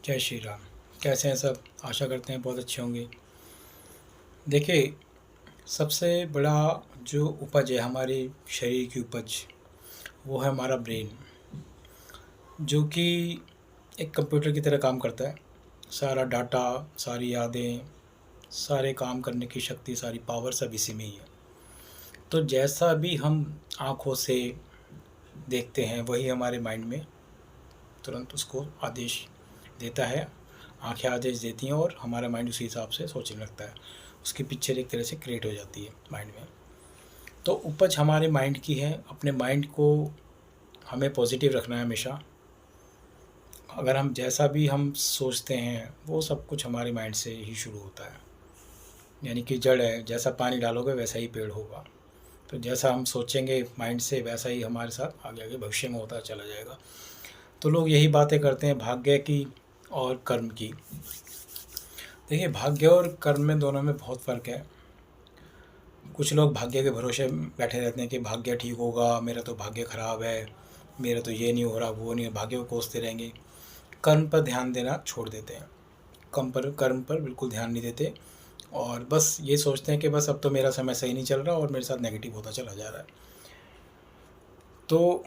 जय श्री राम। कैसे हैं सब? आशा करते हैं बहुत अच्छे होंगे। देखिए, सबसे बड़ा जो उपज है हमारे शरीर की उपज, वो है हमारा ब्रेन, जो कि एक कंप्यूटर की तरह काम करता है। सारा डाटा, सारी यादें, सारे काम करने की शक्ति, सारी पावर सब इसी में ही है। तो जैसा भी हम आँखों से देखते हैं वही हमारे माइंड में तुरंत उसको आदेश देता है। आँखें आदेश देती हैं और हमारा माइंड उसी हिसाब से सोचने लगता है। उसकी पिक्चर एक तरह से क्रिएट हो जाती है माइंड में। तो उपज हमारे माइंड की है। अपने माइंड को हमें पॉजिटिव रखना है हमेशा। अगर हम जैसा भी हम सोचते हैं वो सब कुछ हमारे माइंड से ही शुरू होता है। यानी कि जड़ है, जैसा पानी डालोगे वैसा ही पेड़ होगा। तो जैसा हम सोचेंगे माइंड से वैसा ही हमारे साथ आगे आगे भविष्य में होता चला जाएगा। तो लोग यही बातें करते हैं भाग्य की और कर्म की। देखिए, भाग्य और कर्म में दोनों में बहुत फ़र्क है। कुछ लोग भाग्य के भरोसे बैठे रहते हैं कि भाग्य ठीक होगा, मेरा तो भाग्य ख़राब है, मेरा तो ये नहीं हो रहा, वो नहीं, भाग्य को कोसते रहेंगे। कर्म पर ध्यान देना छोड़ देते हैं। कर्म पर बिल्कुल ध्यान नहीं देते और बस ये सोचते हैं कि बस अब तो मेरा समय सही नहीं चल रहा और मेरे साथ नेगेटिव होता चला जा रहा है। तो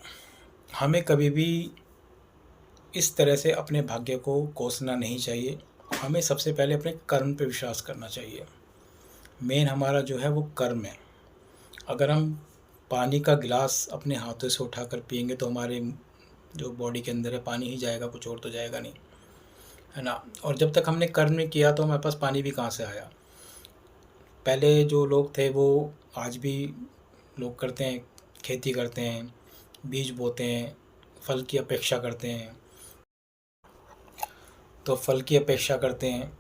हमें कभी भी इस तरह से अपने भाग्य को कोसना नहीं चाहिए। हमें सबसे पहले अपने कर्म पे विश्वास करना चाहिए। मेन हमारा जो है वो कर्म है। अगर हम पानी का गिलास अपने हाथों से उठाकर पिएंगे तो हमारे जो बॉडी के अंदर है पानी ही जाएगा, कुछ और तो जाएगा नहीं, है ना। और जब तक हमने कर्म नहीं किया तो हमारे पास पानी भी कहाँ से आया। पहले जो लोग थे वो आज भी लोग करते हैं, खेती करते हैं, बीज बोते हैं, फल की अपेक्षा करते हैं। तो फल की अपेक्षा करते हैं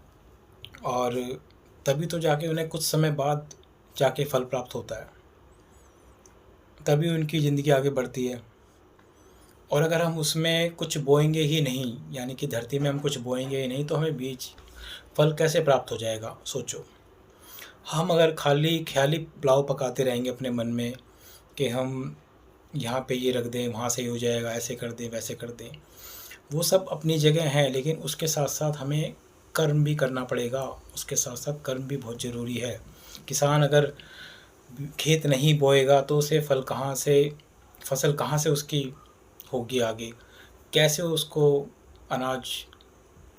और तभी तो जाके उन्हें कुछ समय बाद जाके फल प्राप्त होता है, तभी उनकी ज़िंदगी आगे बढ़ती है। और अगर हम उसमें कुछ बोएंगे ही नहीं, यानी कि धरती में हम कुछ बोएंगे ही नहीं, तो हमें बीज फल कैसे प्राप्त हो जाएगा? सोचो। हम अगर खाली ख्याली पुलाव पकाते रहेंगे अपने मन में कि हम यहाँ पे ये रख दें, वहाँ सही हो जाएगा, ऐसे कर दें, वैसे कर दें, वो सब अपनी जगह है, लेकिन उसके साथ साथ हमें कर्म भी करना पड़ेगा। उसके साथ साथ कर्म भी बहुत ज़रूरी है। किसान अगर खेत नहीं बोएगा तो उसे फसल कहाँ से उसकी होगी आगे? कैसे उसको अनाज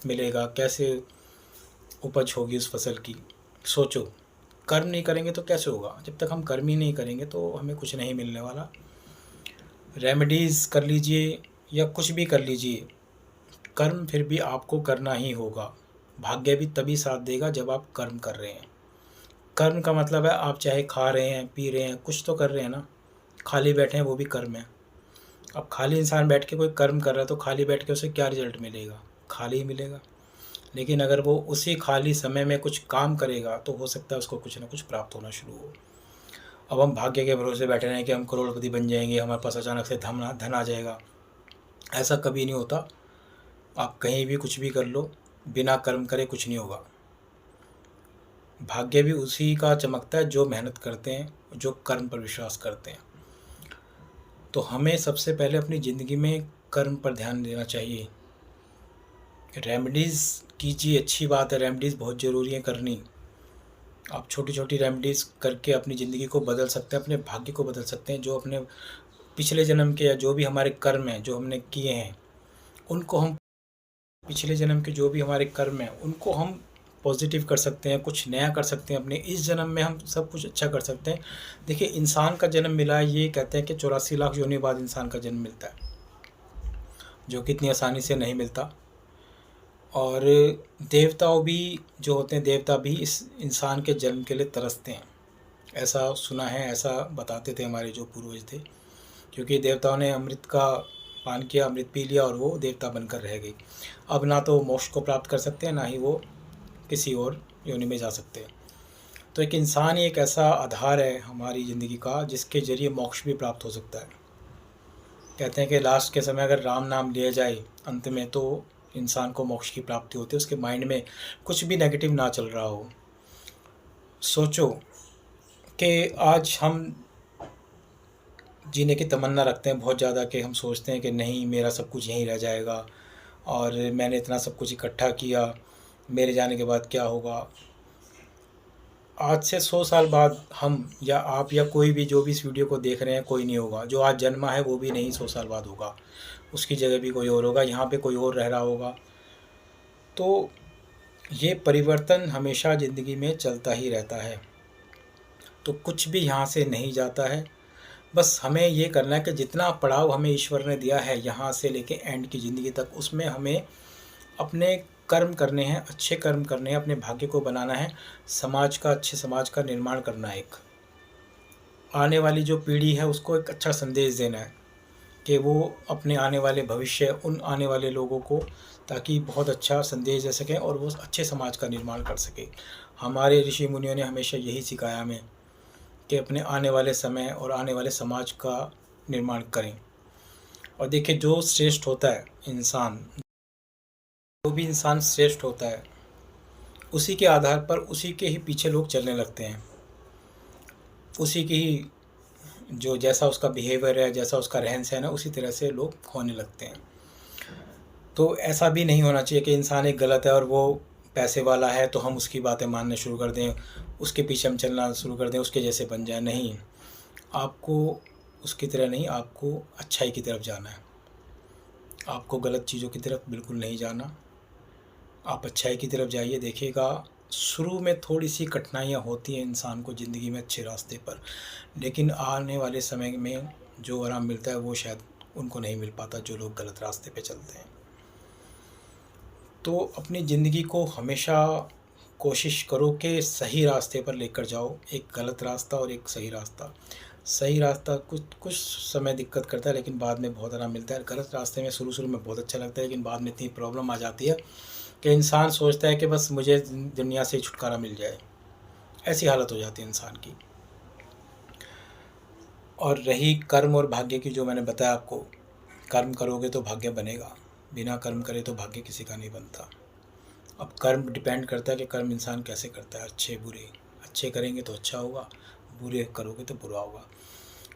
मिलेगा? कैसे उपज होगी उस फसल की? सोचो। कर्म नहीं करेंगे तो कैसे होगा? जब तक हम कर्म ही नहीं करेंगे तो हमें कुछ नहीं मिलने वाला। रेमेडीज़ कर लीजिए या कुछ भी कर लीजिए, कर्म फिर भी आपको करना ही होगा। भाग्य भी तभी साथ देगा जब आप कर्म कर रहे हैं। कर्म का मतलब है आप चाहे खा रहे हैं, पी रहे हैं, कुछ तो कर रहे हैं ना। खाली बैठे हैं वो भी कर्म है। अब खाली इंसान बैठ के कोई कर्म कर रहा है तो खाली बैठ के उसे क्या रिजल्ट मिलेगा? खाली ही मिलेगा। लेकिन अगर वो उसी खाली समय में कुछ काम करेगा तो हो सकता है उसको कुछ ना कुछ प्राप्त होना शुरू हो। अब हम भाग्य के भरोसे बैठे रहें कि हम करोड़पति बन जाएंगे, हमारे पास अचानक से धन आ जाएगा, ऐसा कभी नहीं होता। आप कहीं भी कुछ भी कर लो, बिना कर्म करे कुछ नहीं होगा। भाग्य भी उसी का चमकता है जो मेहनत करते हैं, जो कर्म पर विश्वास करते हैं। तो हमें सबसे पहले अपनी ज़िंदगी में कर्म पर ध्यान देना चाहिए। रेमेडीज़ कीजिए, अच्छी बात है, रेमेडीज़ बहुत ज़रूरी है करनी। आप छोटी छोटी रेमेडीज़ करके अपनी ज़िंदगी को बदल सकते हैं, अपने भाग्य को बदल सकते हैं। जो अपने पिछले जन्म के या जो भी हमारे कर्म हैं जो हमने किए हैं, उनको हम पिछले जन्म के जो भी हमारे कर्म हैं उनको हम पॉजिटिव कर सकते हैं, कुछ नया कर सकते हैं। अपने इस जन्म में हम सब कुछ अच्छा कर सकते हैं। देखिए, इंसान का जन्म मिला है, ये कहते हैं कि 84 लाख योनि बाद इंसान का जन्म मिलता है, जो कि इतनी आसानी से नहीं मिलता। और देवताओं भी जो होते हैं, देवता भी इस इंसान के जन्म के लिए तरसते हैं। ऐसा सुना है, ऐसा बताते थे हमारे जो पूर्वज थे। क्योंकि देवताओं ने अमृत का पान किया, अमृत पी लिया और वो देवता बनकर रह गए। अब ना तो मोक्ष को प्राप्त कर सकते हैं, ना ही वो किसी और योनि में जा सकते हैं। तो एक इंसान ही एक ऐसा आधार है हमारी ज़िंदगी का जिसके ज़रिए मोक्ष भी प्राप्त हो सकता है। कहते हैं कि लास्ट के समय अगर राम नाम लिया जाए अंत में तो इंसान को मोक्ष की प्राप्ति होती है, उसके माइंड में कुछ भी नेगेटिव ना चल रहा हो। सोचो कि आज हम जीने की तमन्ना रखते हैं बहुत ज़्यादा, कि हम सोचते हैं कि नहीं, मेरा सब कुछ यहीं रह जाएगा और मैंने इतना सब कुछ इकट्ठा किया, मेरे जाने के बाद क्या होगा। आज से 100 साल बाद हम या आप या कोई भी जो भी इस वीडियो को देख रहे हैं, कोई नहीं होगा। जो आज जन्मा है वो भी नहीं 100 साल बाद होगा, उसकी जगह भी कोई और होगा, यहाँ पे कोई और रह रहा होगा। तो ये परिवर्तन हमेशा ज़िंदगी में चलता ही रहता है। तो कुछ भी यहाँ से नहीं जाता है। बस हमें ये करना है कि जितना पड़ाव हमें ईश्वर ने दिया है यहाँ से लेके एंड की ज़िंदगी तक, उसमें हमें अपने कर्म करने हैं, अच्छे कर्म करने हैं, अपने भाग्य को बनाना है, समाज का, अच्छे समाज का निर्माण करना है। एक आने वाली जो पीढ़ी है उसको एक अच्छा संदेश देना है कि वो अपने आने वाले भविष्य, उन आने वाले लोगों को ताकि बहुत अच्छा संदेश दे सकें और वो अच्छे समाज का निर्माण कर सकें। हमारे ऋषि मुनियों ने हमेशा यही सिखाया हमें कि अपने आने वाले समय और आने वाले समाज का निर्माण करें। और देखिए, जो श्रेष्ठ होता है इंसान, जो भी इंसान श्रेष्ठ होता है, उसी के आधार पर उसी के ही पीछे लोग चलने लगते हैं। उसी की ही जो जैसा उसका बिहेवियर है, जैसा उसका रहन सहन है, उसी तरह से लोग होने लगते हैं। तो ऐसा भी नहीं होना चाहिए कि इंसान एक गलत है और वो पैसे वाला है तो हम उसकी बातें मानना शुरू कर दें, उसके पीछे हम चलना शुरू कर दें, उसके जैसे बन जाए। नहीं, आपको उसकी तरह नहीं, आपको अच्छाई की तरफ जाना है। आपको गलत चीज़ों की तरफ बिल्कुल नहीं जाना, आप अच्छाई की तरफ जाइए। देखिएगा, शुरू में थोड़ी सी कठिनाइयाँ होती हैं इंसान को ज़िंदगी में अच्छे रास्ते पर, लेकिन आने वाले समय में जो आराम मिलता है वो शायद उनको नहीं मिल पाता जो लोग गलत रास्ते पे चलते हैं। तो अपनी ज़िंदगी को हमेशा कोशिश करो कि सही रास्ते पर लेकर जाओ। एक गलत रास्ता और एक सही रास्ता। सही रास्ता कुछ कुछ समय दिक्कत करता है, लेकिन बाद में बहुत आराम मिलता है। गलत रास्ते में शुरू में बहुत अच्छा लगता है, लेकिन बाद में इतनी प्रॉब्लम आ जाती है कि इंसान सोचता है कि बस मुझे दुनिया से छुटकारा मिल जाए। ऐसी हालत हो जाती है इंसान की। और रही कर्म और भाग्य की, जो मैंने बताया आपको, कर्म करोगे तो भाग्य बनेगा, बिना कर्म करे तो भाग्य किसी का नहीं बनता। अब कर्म डिपेंड करता है कि कर्म इंसान कैसे करता है, अच्छे बुरे। अच्छे करेंगे तो अच्छा होगा, बुरे करोगे तो बुरा होगा।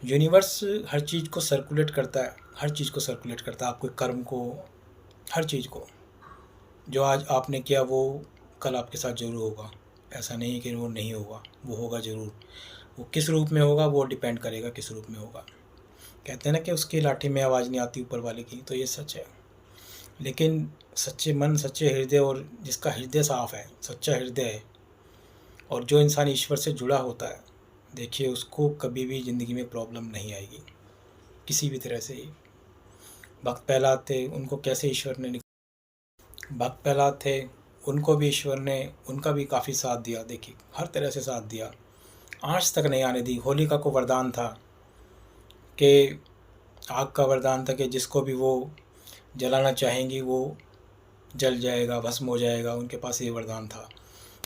यूनिवर्स हर चीज़ को सर्कुलेट करता है, हर चीज़ को सर्कुलेट करता है, आपके कर्म को, हर चीज़ को। जो आज आपने किया वो कल आपके साथ ज़रूर होगा। ऐसा नहीं है कि वो नहीं होगा, वो होगा ज़रूर। वो किस रूप में होगा वो डिपेंड करेगा किस रूप में होगा। कहते हैं ना कि उसकी लाठी में आवाज़ नहीं आती ऊपर वाले की, तो ये सच है। लेकिन सच्चे मन, सच्चे हृदय, और जिसका हृदय साफ़ है, सच्चा हृदय है, और जो इंसान ईश्वर से जुड़ा होता है, देखिए उसको कभी भी ज़िंदगी में प्रॉब्लम नहीं आएगी किसी भी तरह से ही। भक्त प्रहलाद थे, उनको कैसे ईश्वर ने, भक्त प्रहलाद थे, उनको भी ईश्वर ने, उनका भी काफ़ी साथ दिया। देखिए, हर तरह से साथ दिया, आँच तक नहीं आने दी। होलिका को वरदान था कि, आग का वरदान था कि जिसको भी वो जलाना चाहेंगी वो जल जाएगा, भस्म हो जाएगा। उनके पास ये वरदान था।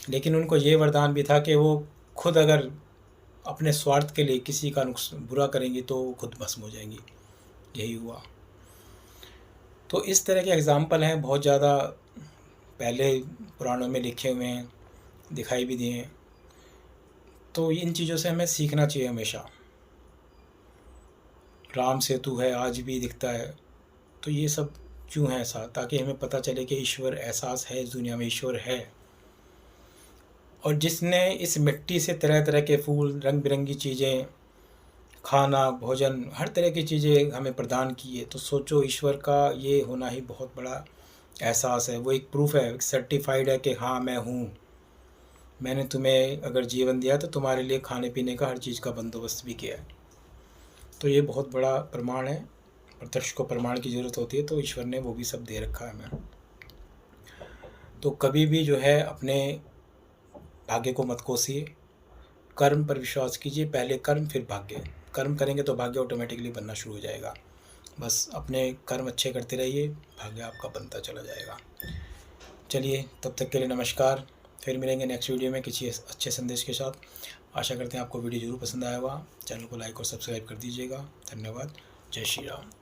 लेकिन उनको ये वरदान भी था कि वो खुद अगर अपने स्वार्थ के लिए किसी का बुरा करेंगी तो वो खुद भस्म हो जाएंगी। यही हुआ। तो इस तरह के एग्ज़ाम्पल हैं बहुत ज़्यादा, पहले पुराणों में लिखे हुए हैं, दिखाई भी दिए हैं। तो इन चीज़ों से हमें सीखना चाहिए हमेशा। राम सेतु है, आज भी दिखता है। तो ये सब क्यों है ऐसा? ताकि हमें पता चले कि ईश्वर, एहसास है इस दुनिया में ईश्वर है। और जिसने इस मिट्टी से तरह तरह के फूल, रंग बिरंगी चीज़ें, खाना, भोजन, हर तरह की चीज़ें हमें प्रदान की है, तो सोचो ईश्वर का ये होना ही बहुत बड़ा एहसास है। वो एक प्रूफ है, सर्टिफाइड है कि हाँ मैं हूँ। मैंने तुम्हें अगर जीवन दिया तो तुम्हारे लिए खाने पीने का हर चीज़ का बंदोबस्त भी किया है। तो ये बहुत बड़ा प्रमाण है। प्रत्यक्ष को प्रमाण की ज़रूरत होती है, तो ईश्वर ने वो भी सब दे रखा है हमें। तो कभी भी जो है अपने भाग्य को मत कोसिए, कर्म पर विश्वास कीजिए। पहले कर्म फिर भाग्य। कर्म करेंगे तो भाग्य ऑटोमेटिकली बनना शुरू हो जाएगा। बस अपने कर्म अच्छे करते रहिए, भाग्य आपका बनता चला जाएगा। चलिए, तब तक के लिए नमस्कार। फिर मिलेंगे नेक्स्ट वीडियो में किसी अच्छे संदेश के साथ। आशा करते हैं आपको वीडियो ज़रूर पसंद आया होगा। चैनल को लाइक और सब्सक्राइब कर दीजिएगा। धन्यवाद। जय श्री राम।